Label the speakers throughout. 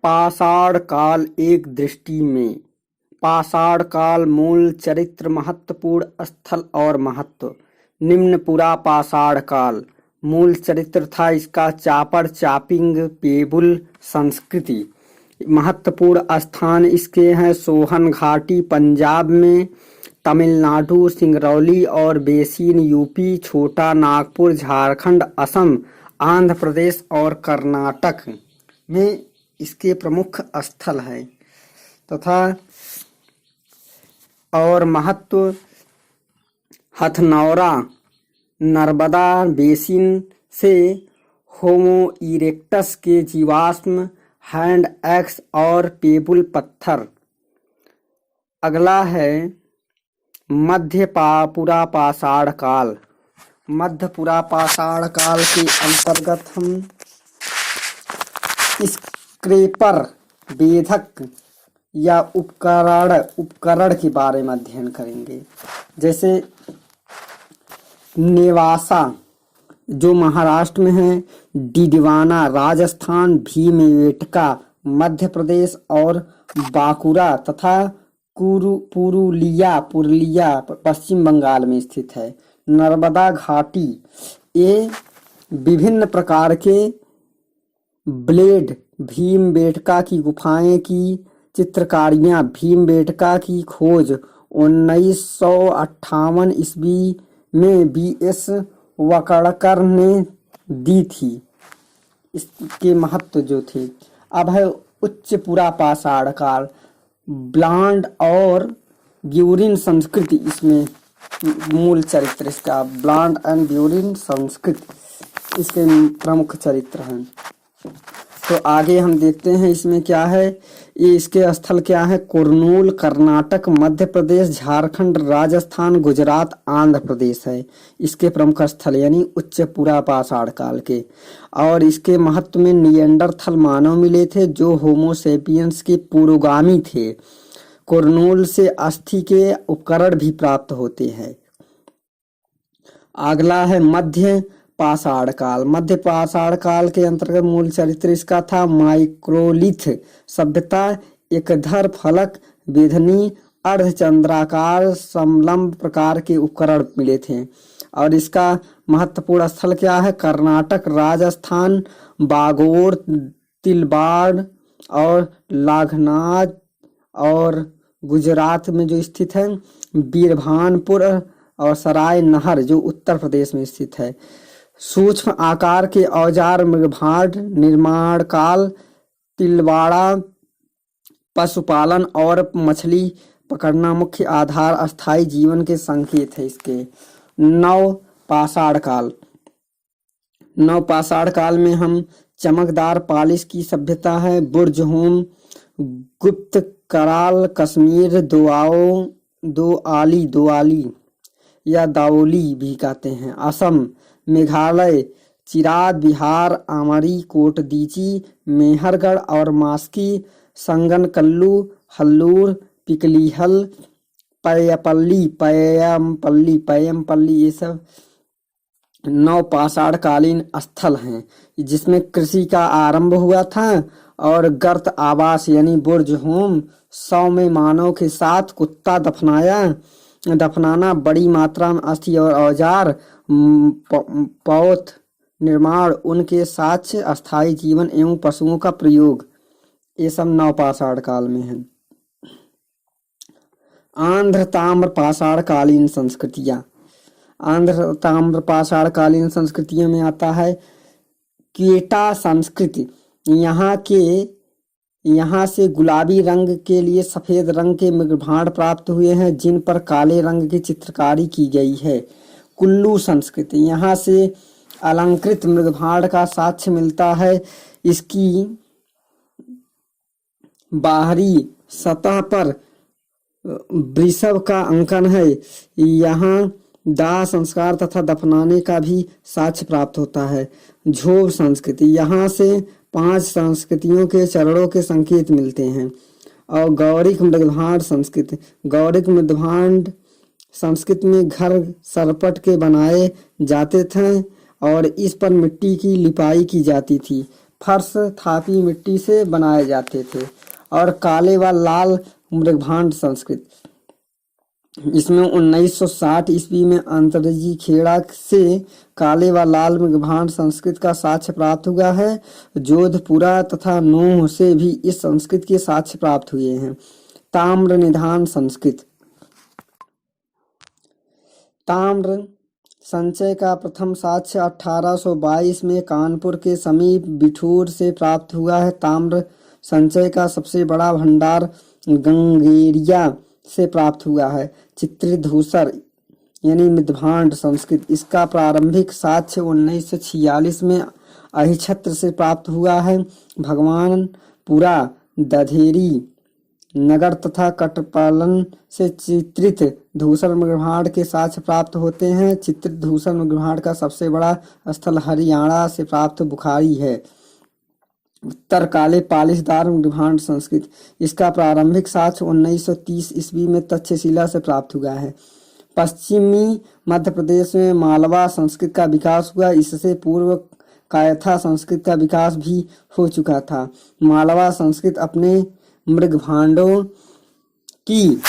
Speaker 1: पाषाण काल एक दृष्टि में। पाषाण काल मूल चरित्र महत्वपूर्ण स्थल और महत्व। निम्न पुरा पाषाण काल मूल चरित्र था इसका चापर चापिंग पेबुल संस्कृति। महत्वपूर्ण स्थान इसके हैं सोहन घाटी पंजाब में, तमिलनाडु सिंगरौली और बेसिन यूपी, छोटा नागपुर झारखंड, असम, आंध्र प्रदेश और कर्नाटक में इसके प्रमुख स्थल हैं तथा और महत्व हथनौरा नर्मदा बेसिन से होमो इरेक्टस के जीवाश्म, हैंड एक्स और पेबुल पत्थर। अगला है मध्य पुरा पाषाण काल। मध्य पुरा पाषाण काल के अंतर्गत हम स्क्रैपर बेधक या उपकरण के बारे में अध्ययन करेंगे। जैसे नेवासा जो महाराष्ट्र में है, डिडवाना राजस्थान, भीमबेटका मध्य प्रदेश और बांकुरा तथा पुरुलिया पश्चिम बंगाल में स्थित है। नर्मदा घाटी ये विभिन्न प्रकार के ब्लेड, भीमबेटका की गुफाएं की चित्रकारियां, भीमबेटका की खोज 1958 ईस्वी में बीएस वकड़कर ने दी थी। इसके महत्व जो थे। अब है उच्च पुरा पाषाण काल। ब्लॉन्ड और ब्यूरिन संस्कृति इसमें मूल चरित्र इसका। ब्लॉन्ड एंड ब्यूरिन संस्कृति इसके प्रमुख चरित्र हैं। तो आगे हम देखते हैं इसमें क्या है। ये इसके स्थल क्या है। कुरनूल कर्नाटक, मध्य प्रदेश, झारखंड, राजस्थान, गुजरात, आंध्र प्रदेश है इसके प्रमुख स्थल यानी उच्च पुरा पाषाण काल के। और इसके महत्व में निएंडरथल मानव मिले थे जो होमोसेपियंस के पूर्वगामी थे। कुरनूल से अस्थि के उपकरण भी प्राप्त होते हैं। अगला है मध्य पाषाण काल। मध्य पाषाण काल के अंतर्गत मूल चरित्र इसका था माइक्रोलिथ सभ्यता। एकधर फलक, बेधनी, अर्धचंद्राकार समलंब प्रकार के उपकरण मिले थे। और इसका महत्वपूर्ण स्थल क्या है। कर्नाटक, राजस्थान, बागोर, तिलवाड़ और लाघनाज और गुजरात में जो स्थित है। बीरभानपुर और सराय नहर जो उत्तर प्रदेश में स्थित है। सूक्ष्म आकार के औजार मृगभांड निर्माण काल, तिलवाड़ा पशुपालन और मछली पकड़ना मुख्य आधार, अस्थायी जीवन के संकेत है इसके। नव पाषाण काल। नव पाषाण काल में हम चमकदार पालिश की सभ्यता है। बुर्जहोम, गुप्त कराल, कश्मीर, दोआली या दाओली भी कहते हैं, असम, मेघालय, चिराद, बिहार, आमरी, कोटदीची, मेहरगढ़ और मास्की, संगनकल्लू, हल्लूर, पिकलीहल, पयमपल्ली ये सब नव पाषाण कालीन स्थल हैं जिसमें कृषि का आरंभ हुआ था। और गर्त आवास यानी बुर्ज होम, 100 में मानव के साथ कुत्ता दफनाना, बड़ी मात्रा में अस्थि और औजार, पौध निर्माण, उनके साक्ष्य, अस्थायी जीवन एवं पशुओं का प्रयोग, ये सब नवपाषाण काल में है। आंध्र ताम्र पाषाण कालीन संस्कृतियां। आंध्र ताम्र पाषाण कालीन संस्कृतियों में आता है क्वेटा संस्कृति। यहाँ से गुलाबी रंग के लिए सफेद रंग के मृगभांड प्राप्त हुए हैं जिन पर काले रंग की चित्रकारी की गई है। कुल्लू संस्कृति। यहाँ से अलंकृत मृगभांड का साक्ष्य मिलता है। इसकी बाहरी सतह पर वृषभ का अंकन है। यहाँ दाह संस्कार तथा दफनाने का भी साक्ष्य प्राप्त होता है। झोब संस्कृति। यहाँ से 5 संस्कृतियों के चरणों के संकेत मिलते हैं। और गौरिक मृगभांड संस्कृति। गौरिक मृगभांड संस्कृत में घर सरपट के बनाए जाते थे और इस पर मिट्टी की लिपाई की जाती थी। फर्श थापी मिट्टी से बनाए जाते थे। और काले व लाल मृगभांड संस्कृत, इसमें 1960 ईस्वी में अंतरजी खेड़ा से काले व लाल मृगभांड संस्कृत का साक्ष्य प्राप्त हुआ है। जोधपुरा तथा नूह से भी इस संस्कृत के साक्ष्य प्राप्त हुए हैं। ताम्र निधान संस्कृत, ताम्र संचय का प्रथम साक्ष्य 1822 में कानपुर के समीप बिठूर से प्राप्त हुआ है। ताम्र संचय का सबसे बड़ा भंडार गंगेरिया से प्राप्त हुआ है। चित्रित धूसर यानी मृगभांड संस्कृत, इसका प्रारंभिक साक्ष्य 1946 में अहिछत्र से प्राप्त हुआ है। भगवानपुरा, दधेरी नगर तथा कटपालन से चित्रित धूसर मृगभांड के साक्ष्य प्राप्त होते हैं। चित्रित धूसर मृगभांड का सबसे बड़ा स्थल हरियाणा से प्राप्त बुखारी है। उत्तर काले पालिशदार मृगभांड संस्कृत, इसका प्रारंभिक साक्ष्य 1930 ईस्वी में तक्षशिला से प्राप्त हुआ है। पश्चिमी मध्य प्रदेश में मालवा संस्कृत का विकास हुआ। इससे पूर्व कायथा संस्कृत का विकास भी हो चुका था। मालवा संस्कृत अपने मृगभांडों की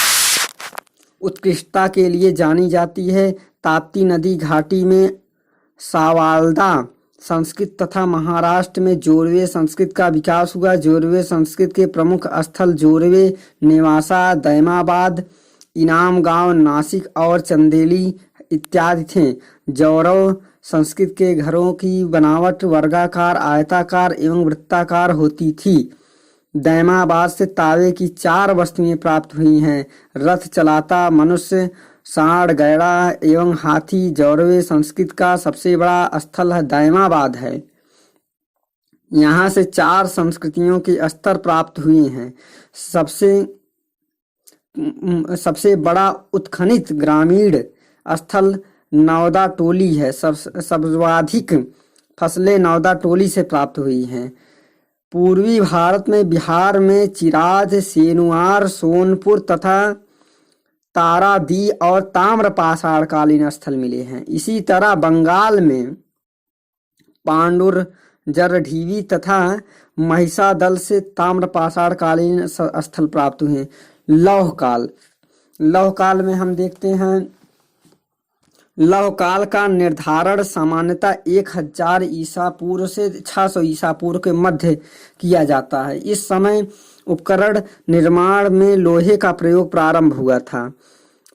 Speaker 1: उत्कृष्टता के लिए जानी जाती है। ताप्ती नदी घाटी में सावाल्दा संस्कृत तथा महाराष्ट्र में जोरवे संस्कृत का विकास हुआ। जोरवे संस्कृत के प्रमुख स्थल जोरवे, नेवासा, दैमाबाद, इनाम गांव, नासिक और चंदेली इत्यादि थे। जौरव संस्कृत के घरों की बनावट वर्गाकार, आयताकार एवं वृत्ताकार होती थी। दैमाबाद से तावे की 4 वस्तुएं प्राप्त हुई हैं: रथ चलाता मनुष्य, सांड, गैड़ा एवं हाथी। जौरवे संस्कृत का सबसे बड़ा स्थल है दैमाबाद है। यहाँ से 4 संस्कृतियों के स्तर प्राप्त हुए हैं। सबसे बड़ा उत्खनित ग्रामीण स्थल नौदा टोली है। सर्वाधिक फसलें नौदा टोली से प्राप्त हुई हैं। पूर्वी भारत में बिहार में चिराज, सेनुआर, सोनपुर तथा तारादी और ताम्र पाषाण कालीन स्थल मिले हैं। इसी तरह बंगाल में पांडुर, जरढीवी तथा महिषादल से ताम्र पाषाण कालीन स्थल प्राप्त हुए। लौह काल, लौह काल में हम देखते हैं, लौह काल का निर्धारण सामान्यतः 1000 ईसा पूर्व से 600 ईसा पूर्व के मध्य किया जाता है। इस समय उपकरण निर्माण में लोहे का प्रयोग प्रारंभ हुआ था।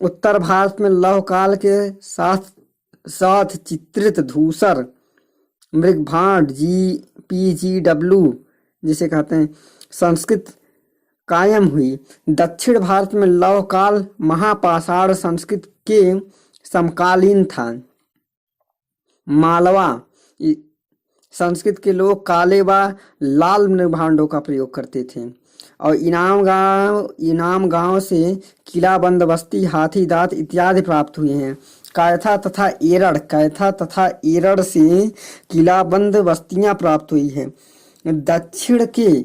Speaker 1: उत्तर भारत में लौह काल के साथ साथ चित्रित धूसर मृगभांड PGW जिसे कहते हैं संस्कृत कायम हुई। दक्षिण भारत में लौह काल महापाषाण संस्कृत के समकालीन था। मालवा संस्कृत के लोग काले व लाल मृगभांडों का प्रयोग करते थे। और इनाम गांव से किला बंद बस्ती, हाथी दांत इत्यादि प्राप्त हुए हैं। कायथा तथा एरड़ से किला बंद बस्तियां प्राप्त हुई हैं। दक्षिण के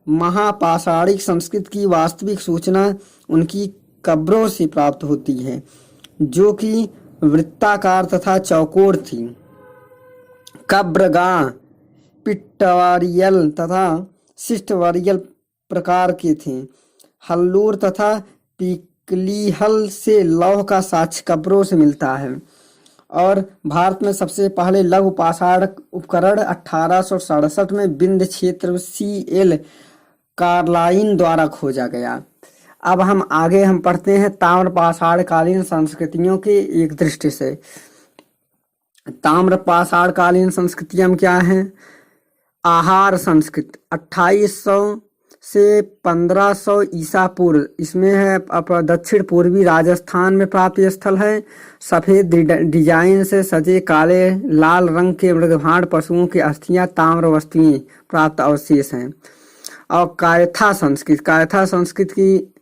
Speaker 1: महापाषाणिक संस्कृत की वास्तविक सूचना उनकी कब्रों से प्राप्त होती है, जो कि वृत्ताकार तथा चौकोर थी। कब्रगाह पिट्टवारियल तथा शिष्टवारियल प्रकार के थे। हल्लूर तथा पिकलीहल से लौह का साक्ष्य कब्रों से मिलता है। और भारत में सबसे पहले लघु पाषाण उपकरण 1867 में विंध्य क्षेत्र CL कार्लाइन द्वारा खोजा गया। अब हम पढ़ते हैं ताम्र पाषाण कालीन संस्कृतियों के एक दृष्टि से। ताम्र पाषाण कालीन संस्कृतियां क्या हैं? आहार संस्कृत 2800 से 1500 ईसा पूर्व, इसमें है दक्षिण पूर्वी राजस्थान में प्राप्त स्थल है। सफेद डिजाइन से सजे काले लाल रंग के मृगभांड पशुओं की अस्थियां ताम्र वस्तुएं प्राप्त अवशेष हैं। और कायथा संस्कृत की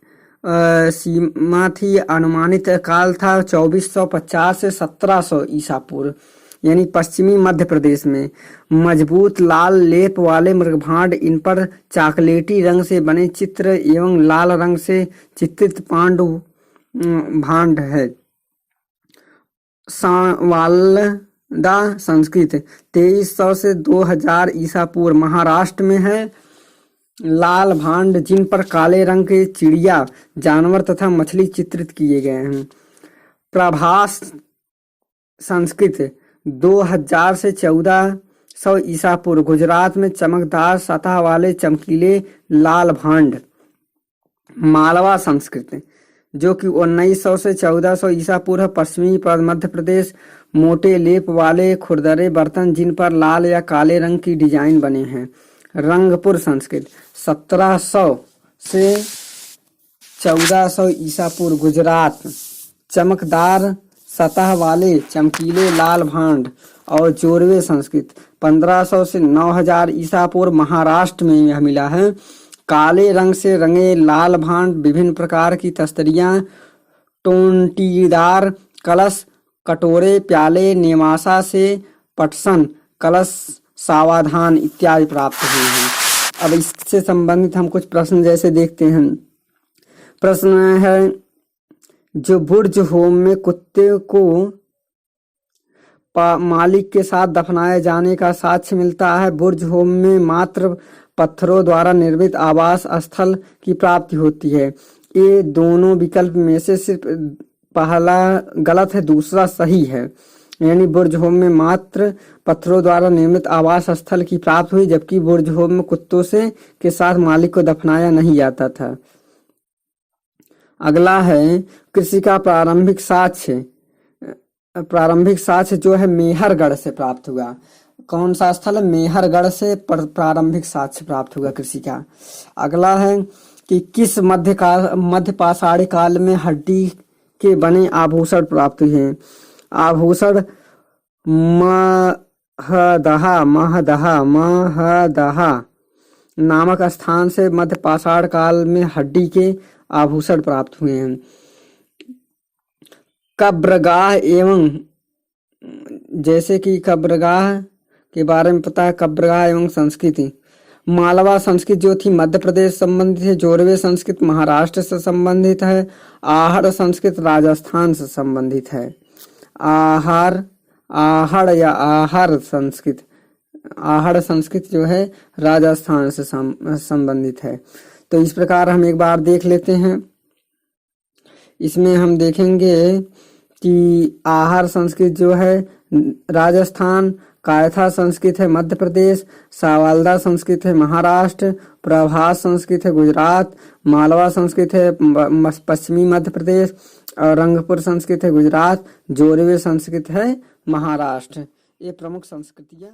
Speaker 1: सीमा थी, अनुमानित काल था 2450 से 1700 ईसा पूर्व, यानी पश्चिमी मध्य प्रदेश में। मजबूत लाल लेप वाले मृगभांड, इन पर चॉकलेटी रंग से बने चित्र एवं लाल रंग से चित्रित पांडु भांड है। संस्कृत 2300 से 2000 ईसा पूर्व महाराष्ट्र में है। लाल भांड जिन पर काले रंग के चिड़िया, जानवर तथा मछली चित्रित किए गए हैं। प्रभास संस्कृत 2000 से 1400 ईसा पूर्व गुजरात में मचमकदार सतह वाले चमकीले लाल भांड। मालवा संस्कृत जो कि 1900 से 1400 ईसा पूर्व पश्चिमी मध्य प्रदेश मोटे लेप वाले खुरदरे बर्तन जिन पर लाल या काले रंग की डिजाइन बने हैं। रंगपुर संस्कृत 1700 से 1400 ईसा पूर्व गुजरात चमकदार सतह वाले चमकीले लाल भांड। और जोरवे संस्कृत 1500 से 9000 ईसा पूर्व महाराष्ट्र में यह मिला है। काले रंग से रंगे लाल भांड, विभिन्न प्रकार की तस्तरियां, टोंटीदार कलश, कटोरे, प्याले, नेमासा से पटसन, कलश, सावधान इत्यादि प्राप्त हुए हैं। अब इससे संबंधित हम कुछ प्रश्न जैसे देखते हैं। प्रश्न है, जो बुर्ज होम में कुत्ते को मालिक के साथ दफनाए जाने का साक्ष्य मिलता है। बुर्ज होम में मात्र पत्थरों द्वारा निर्मित आवास स्थल की प्राप्ति होती है। ये दोनों विकल्प में से सिर्फ पहला गलत है, दूसरा सही है। यानी बुर्ज होम में मात्र पत्थरों द्वारा निर्मित आवास स्थल की प्राप्ति हुई, जबकि बुर्ज होम में कुत्तों से के साथ मालिक को दफनाया नहीं जाता था। अगला है कृषि का प्रारंभिक साक्ष्य। प्रारंभिक साक्ष्य जो है मेहरगढ़ से प्राप्त हुआ। कौन सा स्थल है? मेहरगढ़ से प्रारंभिक साक्ष्य प्राप्त हुआ कृषि का। अगला है कि किस मध्य पाषाणी काल में हड्डी के बने आभूषण प्राप्त हुए। आभूषण महदहा नामक स्थान से मध्य पाषाण काल में हड्डी के आभूषण प्राप्त हुए हैं। कब्रगाह एवं, जैसे कि कब्रगाह के बारे में पता है, कब्रगाह एवं संस्कृति। मालवा संस्कृत जो थी मध्य प्रदेश संबंधित है। जोरवे संस्कृत महाराष्ट्र से संबंधित है। आहड़ संस्कृत राजस्थान से संबंधित है। आहड़ या आहर संस्कृत, आहड़ संस्कृत जो है राजस्थान से संबंधित है। तो इस प्रकार हम एक बार देख लेते हैं। इसमें हम देखेंगे कि आहर संस्कृत जो है राजस्थान, कायथा संस्कृत है मध्य प्रदेश, सावलदा संस्कृत है महाराष्ट्र, प्रभास संस्कृत है गुजरात, मालवा संस्कृत है पश्चिमी मध्य प्रदेश और रंगपुर संस्कृत है गुजरात, जोरवे संस्कृत है महाराष्ट्र। ये प्रमुख संस्कृतियाँ